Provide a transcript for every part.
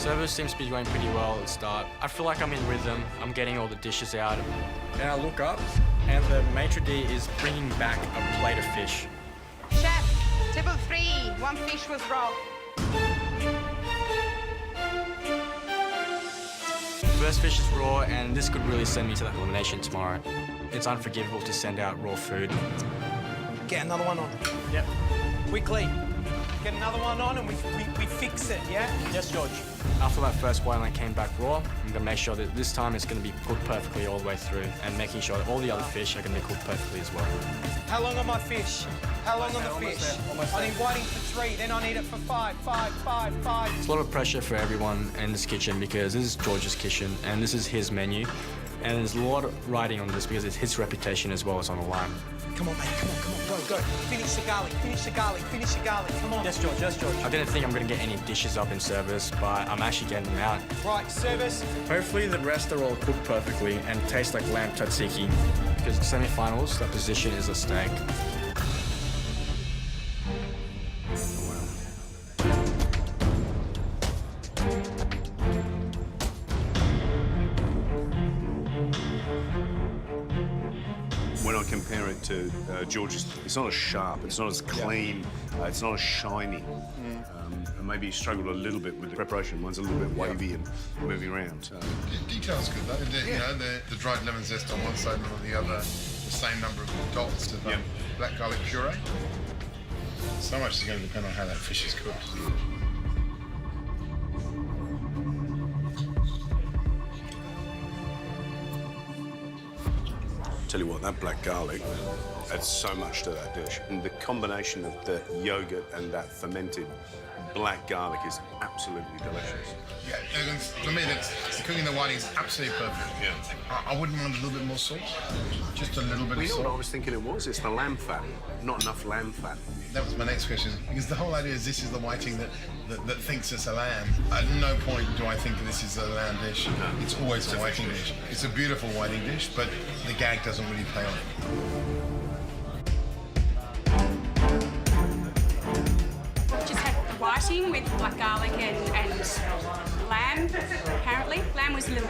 Service seems to be going pretty well at the start. I feel like I'm in rhythm. I'm getting all the dishes out. Then I look up and the maitre d' is bringing back a plate of fish. Chef, table 3, 1 fish was raw. First fish is raw, and this could really send me to the elimination tomorrow. It's unforgivable to send out raw food. Get another one on. Yep. Quickly. Get another one on and we fix it, yeah? Yes, George. After that first boil and came back raw, I'm going to make sure that this time it's going to be cooked perfectly all the way through and making sure that all the other fish are going to be cooked perfectly as well. How long on my fish? How long on the fish? I need whiting for 3, then I need it for 5. 5. It's a lot of pressure for everyone in this kitchen because this is George's kitchen and this is his menu. And there's a lot of riding on this because it's his reputation as well as on the line. Come on, mate, come on, go. Finish the garlic, come on. Yes, George. I didn't think I'm going to get any dishes up in service, but I'm actually getting them out. Right, service. Hopefully the rest are all cooked perfectly and taste like lamb tzatziki. Because the semi-finals, that position is a steak. When I compare it to George's, it's not as sharp, it's not as clean, it's not as shiny. And maybe he struggled a little bit with the preparation. One's a little bit wavy and moving around. Detail's good, though. You know, the dried lemon zest on one side and on the other, the same number of dots of black garlic puree. So much is going to depend on how that fish is cooked. Tell you what, that black garlic adds so much to that dish. And the combination of the yogurt and that fermented black garlic is absolutely delicious. Yeah, for me, the cooking the whiting is absolutely perfect. Yeah. I wouldn't mind a little bit more salt, just a little bit Well, of you know salt. what I was thinking it was? It's the lamb fat, not enough lamb fat. That was my next question, because the whole idea is this is the whiting that thinks it's a lamb. At no point do I think this is a lamb dish. No. It's always a whiting dish. It's a beautiful whiting dish, but the gag doesn't really play on it. Just had whiting with black garlic and lamb, apparently. Lamb was a little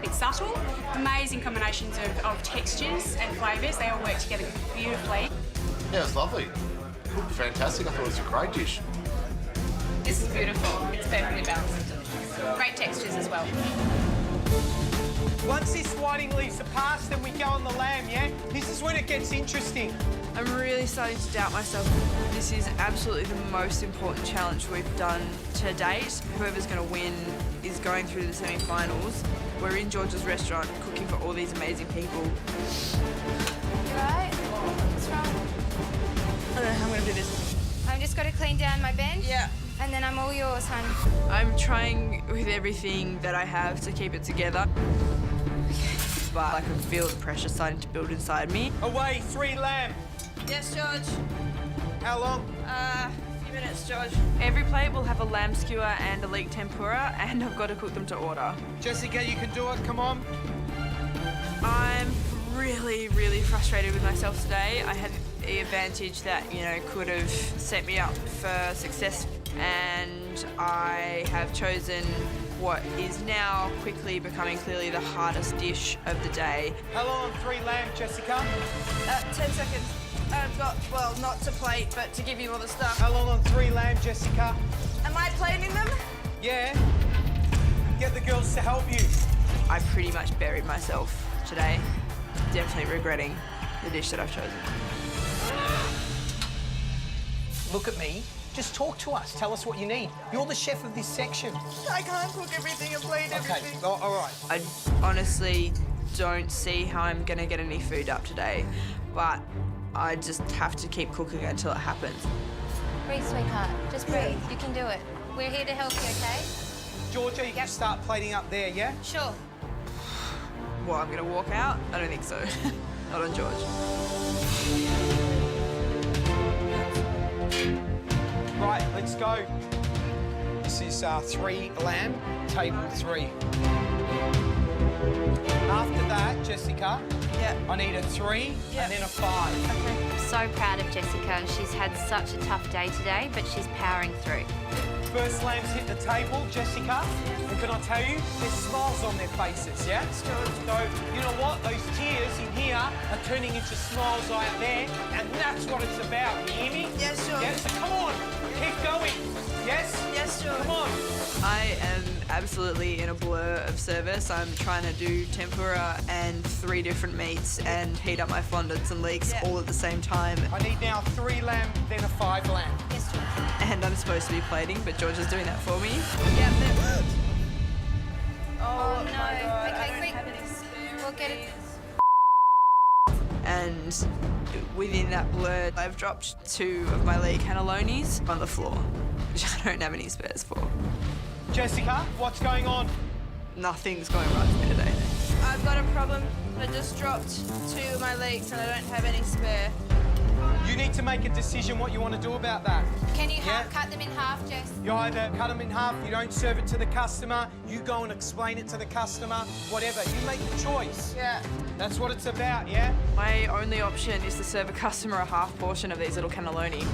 bit subtle. Amazing combinations of textures and flavours. They all work together beautifully. Yeah, it's lovely. Fantastic. I thought it was a great dish. This is beautiful. It's perfectly balanced. Great textures as well. Once this whiting leaves the past, then we go on the lamb, yeah? This is when it gets interesting. I'm really starting to doubt myself. This is absolutely the most important challenge we've done to date. Whoever's going to win is going through the semi-finals. We're in George's restaurant cooking for all these amazing people. You right? What's wrong? I don't know how I'm going to do this. I've just got to clean down my bench. Yeah. And then I'm all yours, hon. I'm trying with everything that I have to keep it together. But I can feel the pressure starting to build inside me. Away, 3 lamb. Yes, George. How long? A few minutes, George. Every plate will have a lamb skewer and a leek tempura, and I've got to cook them to order. Jessica, you can do it, come on. I'm really frustrated with myself today. I had the advantage that, you know, could have set me up for success, and I have chosen what is now quickly becoming clearly the hardest dish of the day. How long on 3 lamb, Jessica? 10 seconds. I've got, well, not to plate, but to give you all the stuff. How long on 3 lamb, Jessica? Am I plating them? Yeah. Get the girls to help you. I pretty much buried myself today. Definitely regretting the dish that I've chosen. Look at me. Just talk to us. Tell us what you need. You're the chef of this section. I can't cook everything and plate everything. Okay, all right. I honestly don't see how I'm going to get any food up today, but I just have to keep cooking until it happens. Breathe, sweetheart. Just breathe. You can do it. We're here to help you, okay? Georgia, you can start plating up there, yeah? Sure. Well, I'm going to walk out? I don't think so. Not on George. Right, let's go. This is 3 lamb, table 3. After that, Jessica, Yeah. I need a 3 and then a 5. Okay. I'm so proud of Jessica. She's had such a tough day today, but she's powering through. First lambs hit the table, Jessica. And can I tell you, there's smiles on their faces, yeah? So, you know what? Those tears in here are turning into smiles out there, and that's what it's about. You hear me? Yes, sure. Yeah, so come on, keep going. Yes? Yes, sure. Come on. I am absolutely in a blur of service. I'm trying to do tempura and 3 different meats and heat up my fondants and leeks all at the same time. I need now 3 lamb, then a 5 lamb. Yes, George. And I'm supposed to be plating, but George is doing that for me. Oh, no. Okay, quick. We'll get it. And within that blur, I've dropped 2 of my leg cannellonis on the floor, which I don't have any spares for. Jessica, what's going on? Nothing's going right for me today. I've got a problem. I just dropped 2 of my leeks and I don't have any spare. You need to make a decision what you want to do about that. Can you cut them in half, Jess? You either cut them in half, you don't serve it to the customer, you go and explain it to the customer, whatever. You make the choice. Yeah. That's what it's about, yeah? My only option is to serve a customer a half portion of these little cannelloni.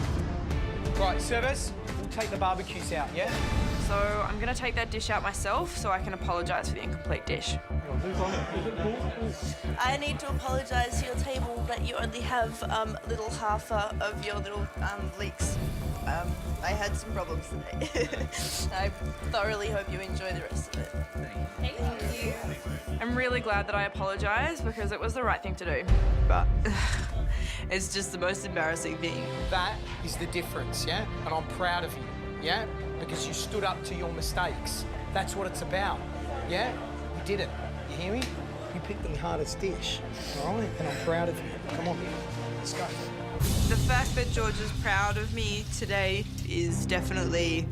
Right, service, we'll take the barbecues out, yeah? So I'm going to take that dish out myself so I can apologise for the incomplete dish. I need to apologise to your table that you only have little half of your little leeks. I had some problems today. I thoroughly hope you enjoy the rest of it. Thank you. I'm really glad that I apologised because it was the right thing to do. But it's just the most embarrassing thing. That is the difference, yeah? And I'm proud of you, yeah? Because you stood up to your mistakes. That's what it's about, yeah? You did it. You hear me? You picked the hardest dish, all right? And I'm proud of you. Come on, let's go. The fact that George is proud of me today is definitely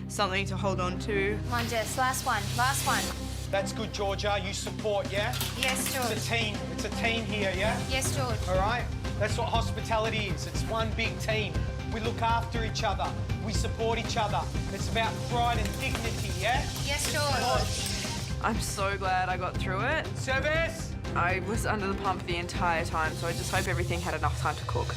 something to hold on to. Come on, Jess. Last one. Last one. That's good, Georgia. You support, yeah? Yes, George. It's a team. It's a team here, yeah? Yes, George. All right? That's what hospitality is. It's one big team. We look after each other. We support each other. It's about pride and dignity, yeah? Yes, George. I'm so glad I got through it. Service! I was under the pump the entire time, so I just hope everything had enough time to cook.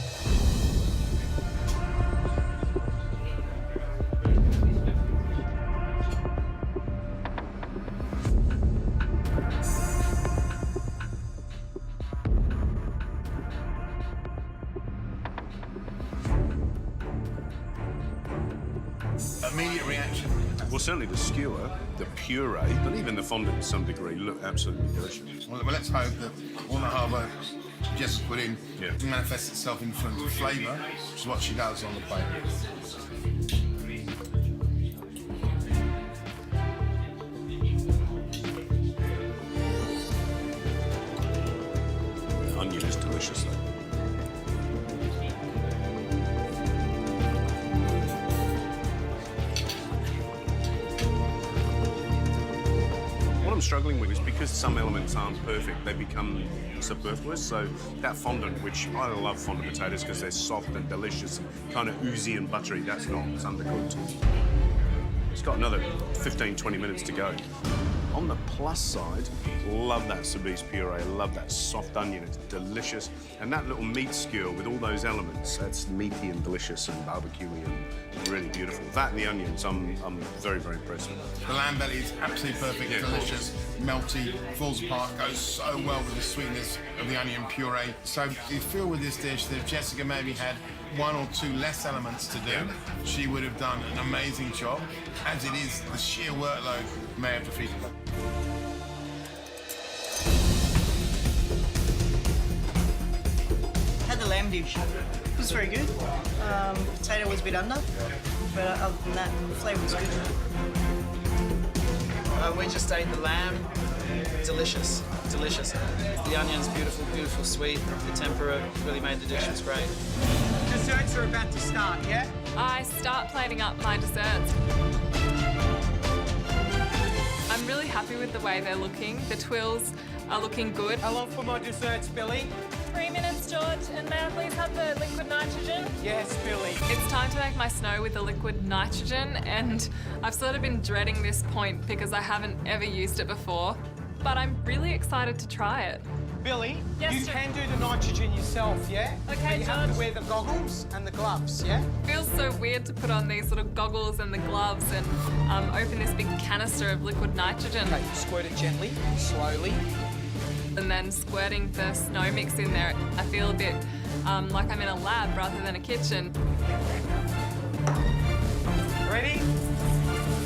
Immediate reaction. Well, certainly the skewer, the puree, and even the fondant to some degree look absolutely delicious. Well, let's hope that all the hard work Jess put in Yeah. manifests itself in front of flavour, which is what she does on the plate. The onion is delicious, though. What I'm struggling with is because some elements aren't perfect, they become superfluous. So that fondant, which I love fondant potatoes because they're soft and delicious and kind of oozy and buttery, that's not. It's undercooked. It's got another 15, 20 minutes to go. On the plus side, love that cerise puree, love that soft onion, it's delicious. And that little meat skewer with all those elements, that's meaty and delicious and barbecuey and really beautiful. That and the onions, I'm very, very impressed with. The lamb belly is absolutely perfect, Yeah. delicious, melty, falls apart, goes so well with the sweetness of the onion puree. So you feel with this dish that if Jessica maybe had 1 or 2 less elements to do, she would have done an amazing job. As it is, the sheer workload may have defeated her. Had the lamb dish. It was very good. Potato was a bit under, but other than that, the flavour was good. We just ate the lamb. Delicious, delicious. The onion's beautiful, beautiful, sweet. The tempura really made the dish. It's great. Desserts are about to start, yeah? I start plating up my desserts. I'm really happy with the way they're looking. The twills are looking good. How long for my desserts, Billy? 3 minutes, George, and may I please have the liquid nitrogen? Yes, Billy. It's time to make my snow with the liquid nitrogen, and I've sort of been dreading this point because I haven't ever used it before, but I'm really excited to try it. Billy, Yes, you sir. can do the nitrogen yourself, yeah? Okay, But you have George. to wear the goggles and the gloves, yeah? Feels so weird to put on these little goggles and the gloves and open this big canister of liquid nitrogen. Okay, squirt it gently, slowly. And then squirting the snow mix in there. I feel a bit like I'm in a lab rather than a kitchen. Ready?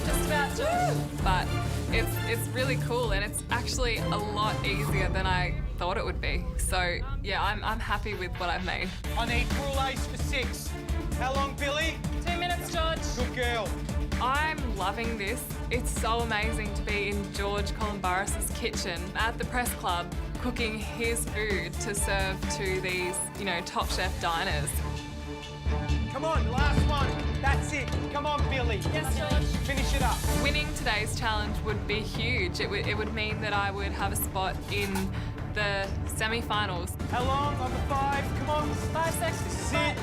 Just about to. But it's really cool and it's actually a lot easier than I thought it would be. So yeah, I'm happy with what I've made. I need brulees for 6. How long, Billy? 2 minutes, George. Good girl. I'm loving this. It's so amazing to be in George Columbaris's kitchen at the press club, cooking his food to serve to these, you know, top chef diners. Come on, last one. That's it. Come on, Billy. Yes, George. Finish it up. Winning today's challenge would be huge. It would mean that I would have a spot in the semi-finals. How long on the 5? Come on. 5 seconds. This is it.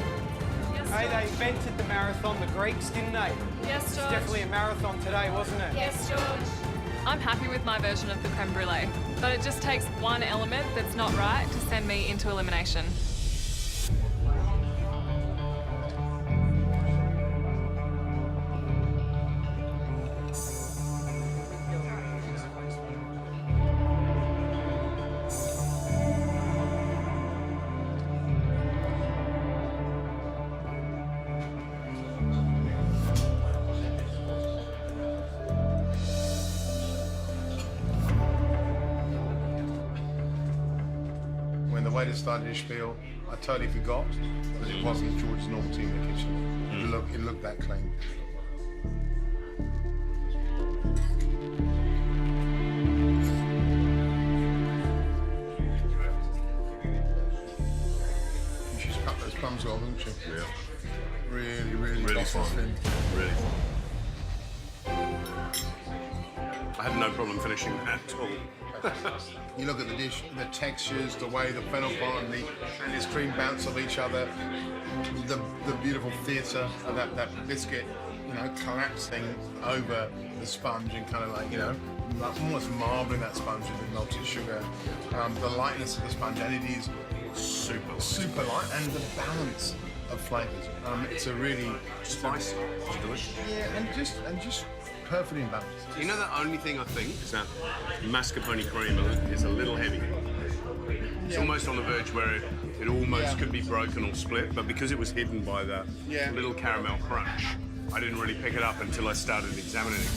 Yes, Hey, they George. invented the marathon, the Greeks, didn't they? Yes, It's George. definitely a marathon today, wasn't it? Yes, George. I'm happy with my version of the creme brulee, but it just takes one element that's not right to send me into elimination. When the waiter started his spiel, I totally forgot that it wasn't George's normal team in the kitchen. It looked that clean. She's cut those plums well, hasn't she? Yeah. Really, really, Really got fine. thin. Really fine. I had no problem finishing at all. You look at the dish, the textures, the way the fennel pot and his cream bounce off each other, the beautiful theatre of that biscuit, you know, collapsing over the sponge and kind of like, you know, almost marbling that sponge with the melted sugar. The lightness of the sponge, and it is super light, and the balance of flavours. It's a really Spicy. It's delicious. yeah, and just perfectly in balance. You know, the only thing I think is that mascarpone cream is a little heavy. It's Yeah. almost on the verge where it almost could be broken or split, but because it was hidden by that Yeah. little caramel crunch, I didn't really pick it up until I started examining it.